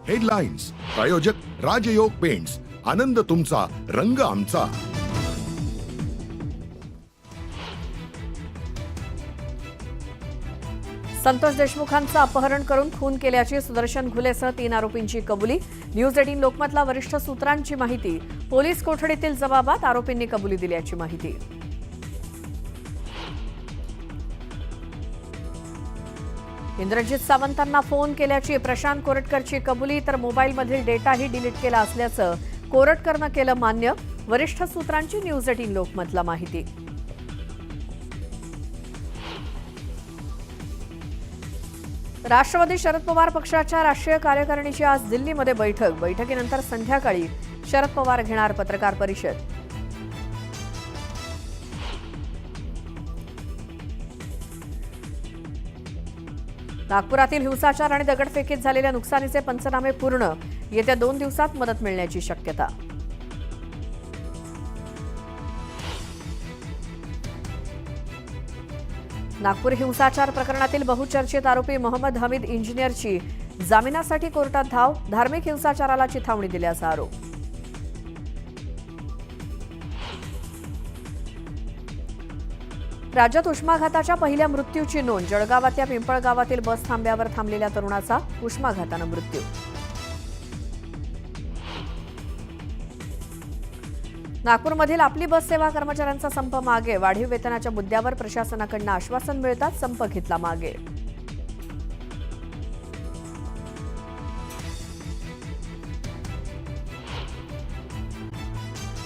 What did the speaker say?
Headlines प्रायोजक राजयोग paints, आनंद तुमचा, रंग आमचा. संतोष देशमुखांचं अपहरण करून खून केल्याची सुदर्शन घुलेसह 3 आरोपींची कबुली. न्यूज 18 लोकमतला वरिष्ठ सूत्रांची माहिती. पोलीस कोठडीतील जबाबात आरोपींनी कबुली दिल्याची माहिती. इंद्रजित सावंतांना फोन केल्याची प्रशांत कोरटकरची कबुली. तर मोबाईलमधील डेटाही डिलीट केला असल्याचं कोरटकरनं केलं मान्य. वरिष्ठ सूत्रांची न्यूज 18 लोकमतला माहिती. राष्ट्रवादी शरद पवार पक्षाच्या राष्ट्रीय कार्यकारिणीची आज दिल्लीमध्ये बैठक. बैठकीनंतर संध्याकाळी शरद पवार घेणार पत्रकार परिषद. नागपुरातील हिंसाचार आणि दगडफेकीत झालेल्या नुकसानीचे पंचनामे पूर्ण. येत्या 2 दिवसात मदत मिळण्याची शक्यता. नागपूर हिंसाचार प्रकरणातील बहुचर्चित आरोपी मोहम्मद हमीद इंजिनियरची जामिनासाठी कोर्टात धाव. धार्मिक हिंसाचाराला चिथावणी दिल्याचा आरोप. राज्यात उष्माघाताच्या पहिल्या मृत्यूची नोंद. जळगावातल्या पिंपळगावातील बस थांब्यावर थांबलेल्या तरुणाचा उष्माघातानं मृत्यू. नागपूरमधील आपली बस सेवा कर्मचाऱ्यांचा संप मागे. वाढीव वेतनाच्या मुद्द्यावर प्रशासनाकडून आश्वासन मिळताच संप घेतला मागे.